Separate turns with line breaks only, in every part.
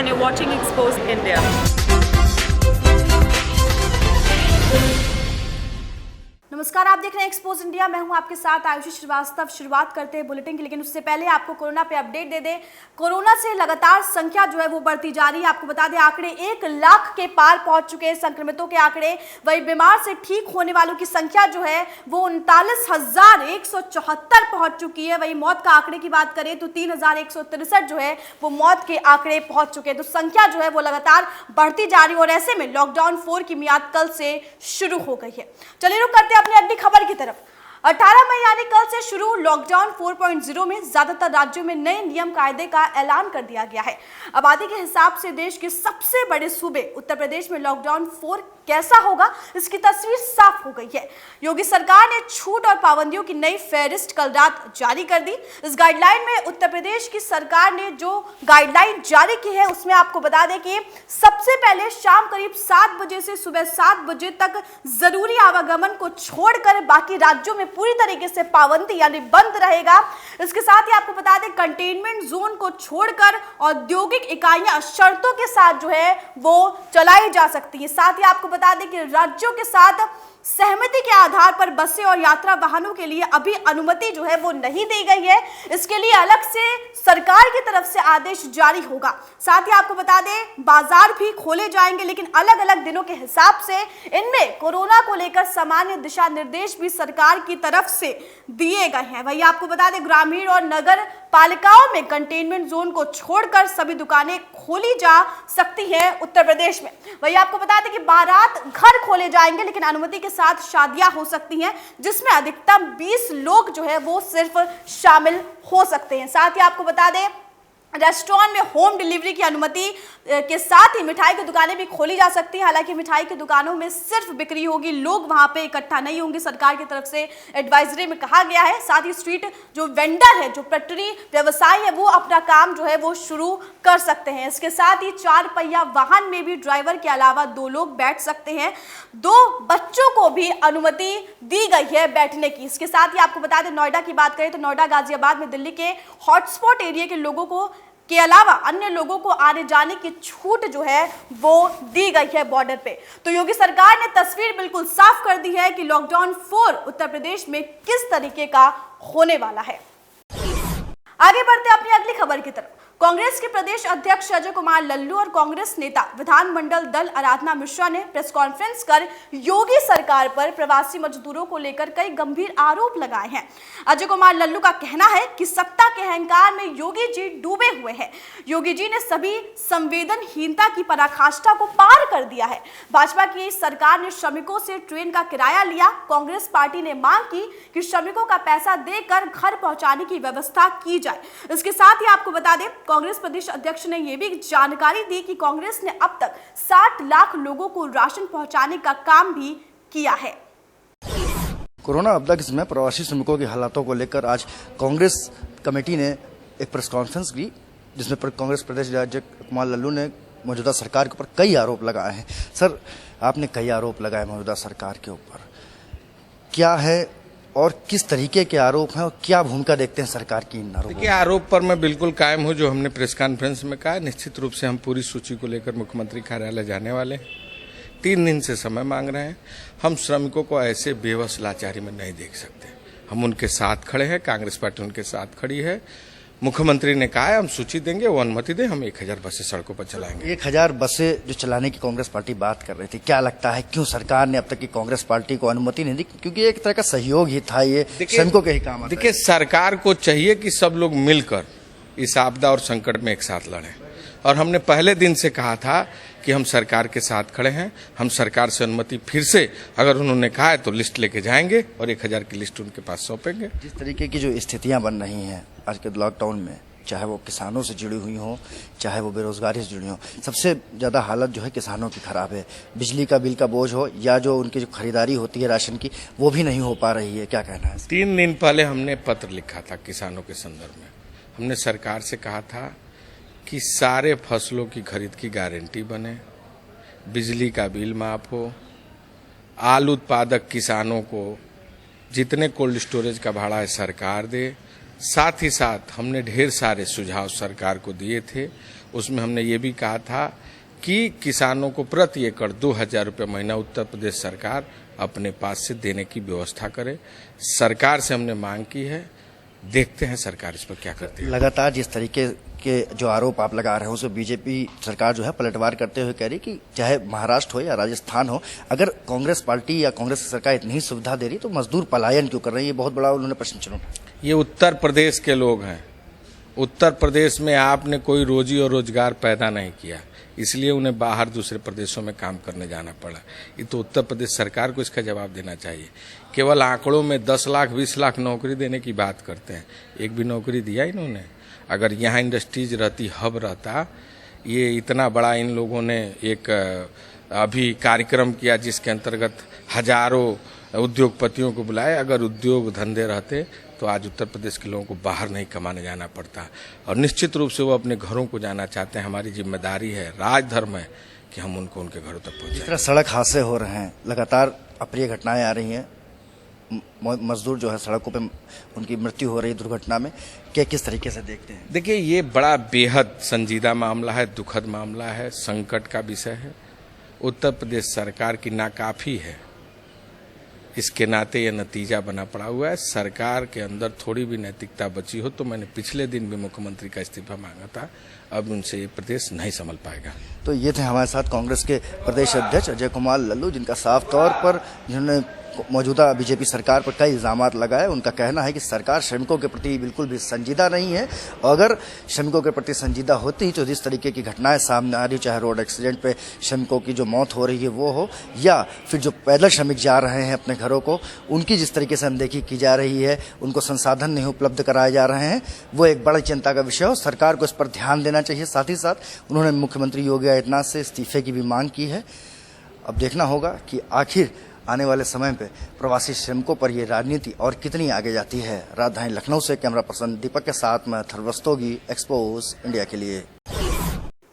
and you're watching Exposed India.
नमस्कार, आप देख रहे हैं एक्सपोज इंडिया। मैं हूं आपके साथ आयुषी श्रीवास्तव। शुरुआत करते हैं बुलेटिन की, लेकिन उससे पहले आपको कोरोना पे अपडेट दे दें। कोरोना से लगातार संख्या जो है वो बढ़ती जा रही है। आपको बता दें आंकड़े 1 लाख के पार पहुंच चुके हैं, संक्रमितों के आंकड़े। वही बीमार से ठीक होने वालों की संख्या जो है वो 39,174 पहुंच चुकी है। वही मौत का आंकड़े की बात करें तो 3,163 जो है वो मौत के आंकड़े पहुंच चुके हैं। तो संख्या जो है वो लगातार बढ़ती जा रही है और ऐसे में लॉकडाउन 4 की मियाद कल से शुरू हो गई है। चलिए रुक करते हैं अपनी अगली खबर की तरफ। 18 मई यानी कल से शुरू लॉकडाउन 4.0 में ज्यादातर राज्यों में नए नियम कायदे का ऐलान कर दिया गया है। आबादी के हिसाब से देश के सबसे बड़े सूबे उत्तर प्रदेश में लॉकडाउन 4 कैसा होगा, इसकी तस्वीर साफ हो गई है। योगी सरकार ने छूट और पाबंदियों की नई फेहरिस्त कल रात जारी कर दी। इस गाइडलाइन में उत्तर प्रदेश की सरकार ने जो गाइडलाइन जारी की है उसमें आपको बता दें कि सबसे पहले शाम करीब 7 बजे से सुबह 7 बजे तक जरूरी आवागमन को छोड़कर बाकी राज्यों में पूरी तरीके से पाबंदी यानी बंद रहेगा। इसके साथ ही आपको बता दें कंटेनमेंट जोन को छोड़कर औद्योगिक इकाइयां शर्तों के साथ जो है वो चलाई जा सकती है। साथ ही आपको बता दें कि राज्यों के साथ सहमति के आधार पर बसें और यात्रा वाहनों के लिए अभी अनुमति जो है वो नहीं दी गई है। इसके लिए अलग से सरकार की तरफ से आदेश जारी होगा। साथ ही आपको बता दें बाजार भी खोले जाएंगे, लेकिन अलग अलग दिनों के हिसाब से। इनमें कोरोना को लेकर सामान्य दिशा निर्देश भी सरकार की तरफ से दिए गए हैं। वही आपको बता दें ग्रामीण और नगर पालिकाओं में कंटेनमेंट जोन को छोड़कर सभी दुकानें खोली जा सकती हैं उत्तर प्रदेश में। वही आपको बता दें कि बारात घर खोले जाएंगे, लेकिन अनुमति के साथ शादियां हो सकती हैं जिसमें अधिकतम 20 लोग जो है वो सिर्फ शामिल हो सकते हैं। साथ ही आपको बता दें रेस्टोरेंट में होम डिलीवरी की अनुमति के साथ ही मिठाई की दुकानें भी खोली जा सकती हैं। हालांकि मिठाई की दुकानों में सिर्फ बिक्री होगी, लोग वहां पे इकट्ठा नहीं होंगे, सरकार की तरफ से एडवाइजरी में कहा गया है। साथ ही स्ट्रीट जो वेंडर है, जो पटरी व्यवसाय है, वो अपना काम जो है वो शुरू कर सकते हैं। इसके साथ ही 4 पहिया वाहन में भी ड्राइवर के अलावा 2 लोग बैठ सकते हैं। 2 बच्चों को भी अनुमति दी गई है बैठने की। इसके साथ ही आपको बता दें नोएडा की बात करें तो नोएडा, गाजियाबाद में दिल्ली के हॉटस्पॉट एरिया के लोगों को के अलावा अन्य लोगों को आने जाने की छूट जो है वो दी गई है बॉर्डर पे। तो योगी सरकार ने तस्वीर बिल्कुल साफ कर दी है कि लॉकडाउन 4 उत्तर प्रदेश में किस तरीके का होने वाला है। आगे बढ़ते अपनी अगली खबर की तरफ। कांग्रेस के प्रदेश अध्यक्ष अजय कुमार लल्लू और कांग्रेस नेता विधानमंडल दल आराधना मिश्रा ने प्रेस कॉन्फ्रेंस कर योगी सरकार पर प्रवासी मजदूरों को लेकर कई गंभीर आरोप लगाए हैं। अजय कुमार लल्लू का कहना है कि सत्ता के अहंकार में योगी जी डूबे हुए हैं। योगी जी ने सभी संवेदनहीनता की पराकाष्ठा को पार कर दिया है। भाजपा की सरकार ने श्रमिकों से ट्रेन का किराया लिया। कांग्रेस पार्टी ने मांग की कि श्रमिकों का पैसा देकर घर पहुंचाने की व्यवस्था की जाए। इसके साथ ही आपको बता दें कांग्रेस प्रदेश अध्यक्ष ने यह भी जानकारी दी कि कांग्रेस ने अब तक 60 लाख लोगों को राशन पहुंचाने का काम भी किया है।
कोरोना आपदा के समय प्रवासी श्रमिकों के हालातों को लेकर आज कांग्रेस कमेटी ने एक प्रेस कॉन्फ्रेंस की, जिसमें कांग्रेस प्रदेश अध्यक्ष कुमार लल्लू ने मौजूदा सरकार के ऊपर कई आरोप लगाए हैं। सर, आपने कई आरोप लगाए मौजूदा सरकार के ऊपर, क्या है और किस तरीके के आरोप हैं और क्या भूमिका देखते हैं सरकार की इन आरोपों?
देखिए, आरोप पर मैं बिल्कुल कायम हूं। जो हमने प्रेस कॉन्फ्रेंस में कहा, निश्चित रूप से हम पूरी सूची को लेकर मुख्यमंत्री कार्यालय जाने वाले हैं। 3 दिन से समय मांग रहे हैं। हम श्रमिकों को ऐसे बेबस लाचारी में नहीं देख सकते। हम उनके साथ खड़े हैं, कांग्रेस पार्टी उनके साथ खड़ी है। मुख्यमंत्री ने कहा है हम सूची देंगे, वो अनुमति दें, हम 1000 बसें सड़कों पर चलाएंगे।
1000 बसें जो चलाने की कांग्रेस पार्टी बात कर रही थी, क्या लगता है क्यों सरकार ने अब तक की कांग्रेस पार्टी को अनुमति नहीं दी? क्योंकि एक तरह का सहयोग ही था, ये श्रमिकों के ही काम आता है।
देखिए, सरकार को चाहिए कि सब लोग मिलकर इस आपदा और संकट में एक साथ लड़ें। और हमने पहले दिन से कहा था कि हम सरकार के साथ खड़े हैं। हम सरकार से अनुमति फिर से अगर उन्होंने कहा है तो लिस्ट लेके जाएंगे और 1000 की लिस्ट उनके पास सौंपेंगे।
जिस तरीके की जो स्थितियां बन रही हैं आज के लॉकडाउन में, चाहे वो किसानों से जुड़ी हुई हो, चाहे वो बेरोजगारी से जुड़ी हो, सबसे ज्यादा हालत जो है किसानों की खराब है। बिजली का बिल का बोझ हो या जो उनकी जो खरीदारी होती है राशन की, वो भी नहीं हो पा रही है। क्या कहना है?
3 दिन पहले हमने पत्र लिखा था किसानों के संदर्भ में। हमने सरकार से कहा था कि सारे फसलों की खरीद की गारंटी बने, बिजली का बिल माफ हो, आलू उत्पादक किसानों को जितने कोल्ड स्टोरेज का भाड़ा है सरकार दे। साथ ही साथ हमने ढेर सारे सुझाव सरकार को दिए थे, उसमें हमने ये भी कहा था कि किसानों को प्रति एकड़ 2,000 रुपये महीना उत्तर प्रदेश सरकार अपने पास से देने की व्यवस्था करे। सरकार से हमने मांग की है, देखते हैं सरकार इस पर क्या करती है।
लगातार जिस तरीके के जो आरोप आप लगा रहे हो उसमें बीजेपी सरकार जो है पलटवार करते हुए कह रही कि चाहे महाराष्ट्र हो या राजस्थान हो, अगर कांग्रेस पार्टी या कांग्रेस सरकार इतनी ही सुविधा दे रही तो मजदूर पलायन क्यों कर रहे हैं? ये बहुत बड़ा उन्होंने प्रश्न चुना।
ये उत्तर प्रदेश के लोग हैं। उत्तर प्रदेश में आपने कोई रोजी और रोजगार पैदा नहीं किया, इसलिए उन्हें बाहर दूसरे प्रदेशों में काम करने जाना पड़ा। ये तो उत्तर प्रदेश सरकार को इसका जवाब देना चाहिए। केवल आंकड़ों में 10 लाख 20 लाख नौकरी देने की बात करते हैं, एक भी नौकरी दिया इन्होंने। अगर यहाँ इंडस्ट्रीज रहती, हब रहता, ये इतना बड़ा इन लोगों ने एक अभी कार्यक्रम किया जिसके अंतर्गत हजारों उद्योगपतियों को बुलाए। अगर उद्योग धंधे रहते तो आज उत्तर प्रदेश के लोगों को बाहर नहीं कमाने जाना पड़ता, और निश्चित रूप से वो अपने घरों को जाना चाहते हैं। हमारी जिम्मेदारी है, राजधर्म है कि हम उनको उनके घरों तक पहुंचाएं।
जिस तरह सड़क हादसे हो रहे हैं, लगातार अप्रिय घटनाएं आ रही हैं, मजदूर जो है सड़कों पे उनकी मृत्यु हो रही है दुर्घटना में, क्या किस तरीके से देखते हैं?
देखिए, ये बड़ा बेहद संजीदा मामला है, दुखद मामला है, संकट का विषय है। उत्तर प्रदेश सरकार की नाकाफी है, इसके नाते यह नतीजा बना पड़ा हुआ है। सरकार के अंदर थोड़ी भी नैतिकता बची हो तो मैंने पिछले दिन भी मुख्यमंत्री का इस्तीफा मांगा था, अब उनसे ये प्रदेश नहीं संभल पाएगा।
तो ये थे हमारे साथ कांग्रेस के प्रदेश अध्यक्ष अजय कुमार लल्लू, जिनका साफ तौर पर जिन्होंने मौजूदा बीजेपी सरकार पर कई इल्जाम लगाए। उनका कहना है कि सरकार श्रमिकों के प्रति बिल्कुल भी संजीदा नहीं है। अगर श्रमिकों के प्रति संजीदा होती तो जिस तरीके की घटनाएं सामने आ रही, चाहे रोड एक्सीडेंट पे श्रमिकों की जो मौत हो रही है वो हो, या फिर जो पैदल श्रमिक जा रहे हैं अपने घरों को, उनकी जिस तरीके से अनदेखी की जा रही है, उनको संसाधन नहीं उपलब्ध कराए जा रहे हैं, वो एक बड़ी चिंता का विषय हो। सरकार को इस पर ध्यान देना चाहिए। साथ ही साथ उन्होंने मुख्यमंत्री योगी आदित्यनाथ से इस्तीफे की भी मांग की है। अब देखना होगा कि आखिर आने वाले समय पे प्रवासी श्रमिकों पर ये राजनीति और कितनी आगे जाती है। राजधानी लखनऊ से कैमरा पर्सन दीपक के साथ में थर्वस्तोगी, एक्सपोज इंडिया के लिए।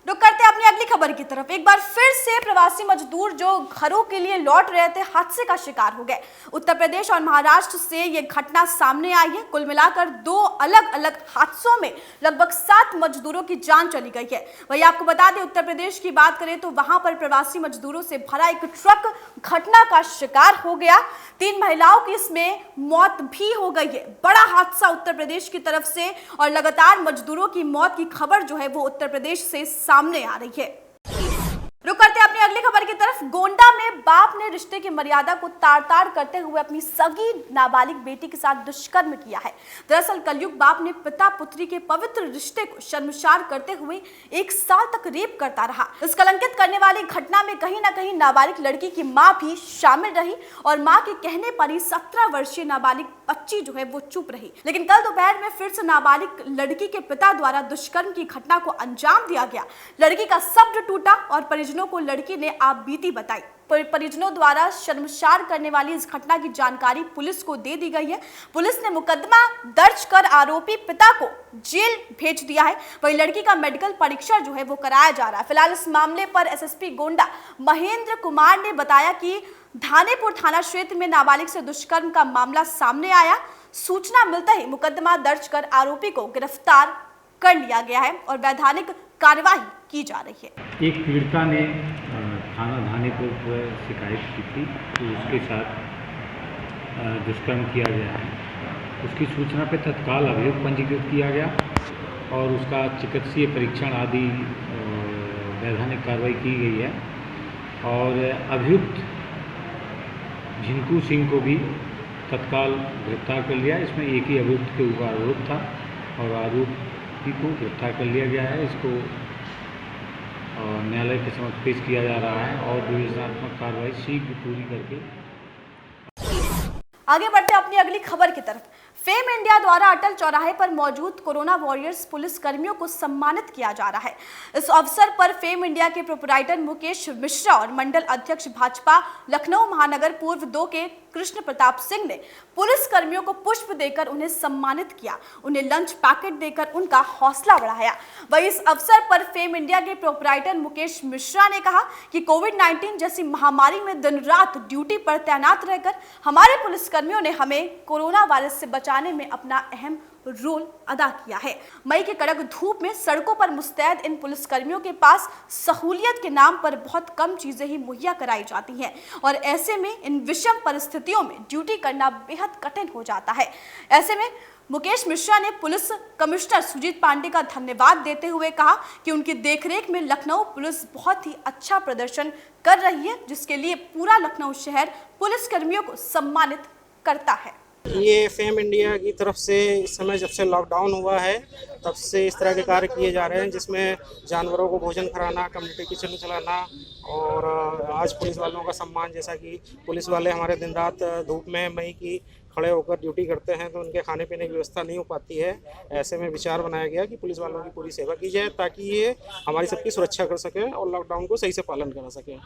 रुक करते हैं अपनी अगली खबर की तरफ। एक बार फिर से प्रवासी मजदूर जो घरों के लिए लौट रहे थे हादसे का शिकार हो गए। उत्तर प्रदेश और महाराष्ट्र से ये घटना सामने आई है। कुल मिलाकर 2 अलग अलग हादसों में लगभग 7 मजदूरों की जान चली गई है। वही आपको बता दें, उत्तर प्रदेश की बात करें तो वहां पर प्रवासी मजदूरों से भरा एक ट्रक घटना का शिकार हो गया। 3 महिलाओं की इसमें मौत भी हो गई है। बड़ा हादसा उत्तर प्रदेश की तरफ से, और लगातार मजदूरों की मौत की खबर जो है वो उत्तर प्रदेश से सामने आ रही है। रुक करते हैं अपनी अगली खबर की तरफ। गोंडा में बाप ने रिश्ते की मर्यादा को ताड़-ताड़ करते हुए अपनी सगी नाबालिग बेटी के साथ दुष्कर्म किया है। दरअसल कलयुग बाप ने पिता पुत्री के पवित्र रिश्ते को शर्मसार करते हुए 1 साल तक रेप करता रहा। इस कलंकित करने वाली घटना में कहीं ना कहीं नाबालिग लड़की की मां भी शामिल रही, और मां के कहने पर ही 17 वर्षीय नाबालिग बच्ची जो है वो चुप रही। लेकिन कल दोपहर में फिर से नाबालिग लड़की के पिता द्वारा दुष्कर्म की घटना को अंजाम दिया गया। लड़की का सब्र टूटा और परिजनों को लड़की ने आप बीती बताई। परिजनों द्वारा शर्मसार करने वाली इस घटना की जानकारी पुलिस को दे दी गई है। पुलिस ने मुकदमा दर्ज कर आरोपी पिता को जेल भेज दिया है। वही लड़की का मेडिकल परीक्षण जो है वो कराया जा रहा है। फिलहाल इस मामले पर एसएसपी गोंडा महेंद्र कुमार ने बताया कि धानेपुर थाना क्षेत्र में नाबालिग से दुष्कर्म का मामला सामने आया। सूचना मिलते ही मुकदमा दर्ज कर आरोपी को गिरफ्तार कर लिया गया है और वैधानिक कार्यवाही की जा रही है।
एक पीड़िता ने थाना धानेपुर पर शिकायत की थी कि उसके साथ दुष्कर्म किया गया है। उसकी सूचना पर तत्काल अभियोग पंजीकृत किया गया और उसका चिकित्सीय परीक्षण आदि वैधानिक कार्रवाई की गई है, और अभियुक्त झिंकू सिंह को भी तत्काल गिरफ्तार कर लिया। इसमें एक ही अभियुक्त के ऊपर आरोप था और आरोपी को गिरफ्तार कर लिया गया है। इसको न्यायालय के समक्ष पेश किया जा रहा है और विवेचनात्मक कार्रवाई शीघ्र पूरी करके
आगे बढ़ते अपनी अगली खबर की तरफ। फेम इंडिया द्वारा अटल चौराहे पर मौजूद कोरोना वॉरियर्स पुलिस कर्मियों को सम्मानित किया जा रहा है। इस अवसर पर फेम इंडिया के प्रोपराइटर मुकेश मिश्रा और मंडल अध्यक्ष भाजपा लखनऊ महानगर पूर्व 2 के कृष्ण प्रताप सिंह ने पुलिस कर्मियों को पुष्प देकर उन्हें सम्मानित किया, उन्हें लंच पैकेट देकर उनका हौसला बढ़ाया। वहीं इस अवसर पर फेम इंडिया के प्रोपराइटर मुकेश मिश्रा ने कहा कि कोविड-19 जैसी महामारी में दिन रात ड्यूटी पर तैनात रहकर हमारे पुलिसकर्मियों ने हमें कोरोना वायरस से बचाने में अपना अहम रोल अदा किया है। मई के कड़क धूप में सड़कों पर मुस्तैद इन पुलिसकर्मियों के पास सहूलियत के नाम पर बहुत कम चीजें ही मुहैया कराई जाती हैं और ऐसे में इन विषम परिस्थितियों में ड्यूटी करना बेहद कठिन हो जाता है। ऐसे में मुकेश मिश्रा ने पुलिस कमिश्नर सुजीत पांडे का धन्यवाद देते हुए कहा कि उनकी देखरेख में लखनऊ पुलिस बहुत ही अच्छा प्रदर्शन कर रही है, जिसके लिए पूरा लखनऊ शहर पुलिसकर्मियों को सम्मानित करता है।
ये फेम इंडिया की तरफ से इस समय जब से लॉकडाउन हुआ है तब से इस तरह के कार्य किए जा रहे हैं, जिसमें जानवरों को भोजन कराना, कम्युनिटी किचन चलाना और आज पुलिस वालों का सम्मान, जैसा कि पुलिस वाले हमारे दिन रात धूप में मई की खड़े होकर ड्यूटी करते हैं तो उनके खाने पीने की व्यवस्था नहीं हो पाती है। ऐसे में विचार बनाया गया कि पुलिस वालों की पूरी सेवा की जाए ताकि ये हमारी सबकी सुरक्षा कर सकें और लॉकडाउन को सही से पालन करा सकें।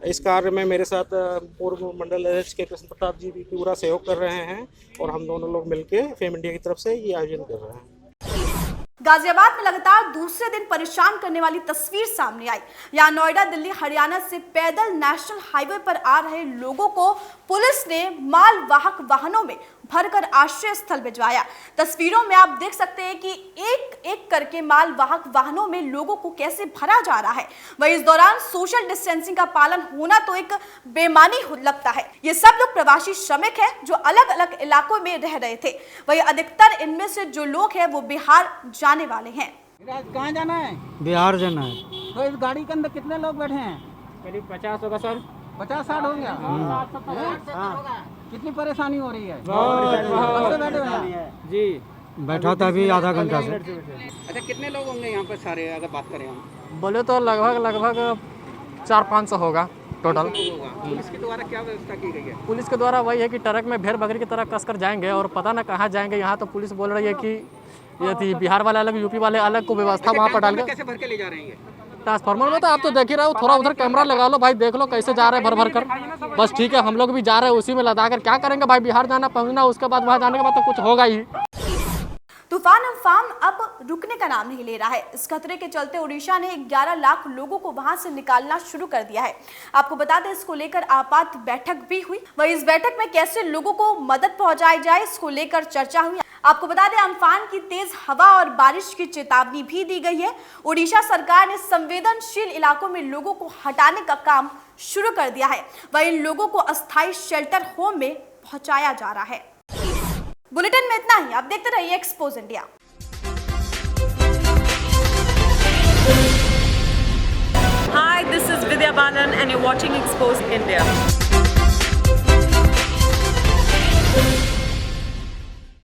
इस कार्य में मेरे साथ पूर्व मंडल अध्यक्ष के कृष्ण प्रताप जी भी पूरा सहयोग कर रहे हैं और हम दोनों लोग मिलकर फेम इंडिया की तरफ से ये आयोजन कर रहे हैं।
गाजियाबाद में लगातार दूसरे दिन परेशान करने वाली तस्वीर सामने आई। यहाँ नोएडा दिल्ली हरियाणा से पैदल नेशनल हाईवे पर आ रहे लोगों को पुलिस ने मालवाहक वाहनों में भरकर आश्रय स्थल भिजवाया। तस्वीरों में आप देख सकते हैं कि एक एक करके मालवाहक वाहनों में लोगों को कैसे भरा जा रहा है। वहीं इस दौरान सोशल डिस्टेंसिंग का पालन होना तो एक बेमानी लगता है। ये सब लोग प्रवासी श्रमिक हैं जो अलग अलग इलाकों में रह रहे थे। वहीं अधिकतर इनमें से जो लोग हैं वो बिहार जाने वाले हैं।
कहाँ जाना है?
बिहार जाना है।
तो इस गाड़ी के अंदर कितने लोग बैठे हैं?
करीब 50 होगा सर।
50-60 हो गया। हाँ। कितनी परेशानी हो रही है?
बहुत
बैठे हुए हैं?
जी बैठा था अभी आधा घंटा से।
अच्छा, कितने लोग होंगे यहाँ पर सारे अगर बात करें हम?
बोले तो लगभग 400-500 होगा टोटल।
पुलिस के द्वारा क्या व्यवस्था की गई है?
पुलिस के द्वारा वही है कि ट्रक में भेड़ बकरी की तरह कसकर जाएंगे और पता ना कहाँ जाएंगे। यहाँ तो पुलिस बोल रही है कि ये थी बिहार वाले अलग, यूपी वाले अलग को व्यवस्था वहाँ पर डाल के।
कैसे भर के ले जा रहे हैं?
ट्रांसफार्मर में तो आप तो देख ही रहे हो, थोड़ा उधर कैमरा लगा लो भाई, देख लो कैसे जा रहे हैं भर भर कर। बस ठीक है, हम लोग भी जा रहे हैं उसी में लदा कर। क्या करेंगे भाई, बिहार जाना पहुँचना, उसके बाद वहाँ जाने के बाद तो कुछ होगा ही।
तूफान अम्फान अब रुकने का नाम नहीं ले रहा है। इस खतरे के चलते ओडिशा ने 11 लाख लोगों को वहां से निकालना शुरू कर दिया है। आपको बता दें, इसको लेकर आपात बैठक भी हुई। वहीं इस बैठक में कैसे लोगों को मदद पहुंचाई जाए, इसको लेकर चर्चा हुई। आपको बता दें, अम्फान की तेज हवा और बारिश की चेतावनी भी दी गई है। ओडिशा सरकार ने संवेदनशील इलाकों में लोगों को हटाने का काम शुरू कर दिया है। वहीं लोगों को अस्थायी शेल्टर होम में पहुंचाया जा रहा है। बुलेटिन में इतना ही। आप देखते रहिए expose India.
Hi, this is Vidya Balan and you're watching Expose India.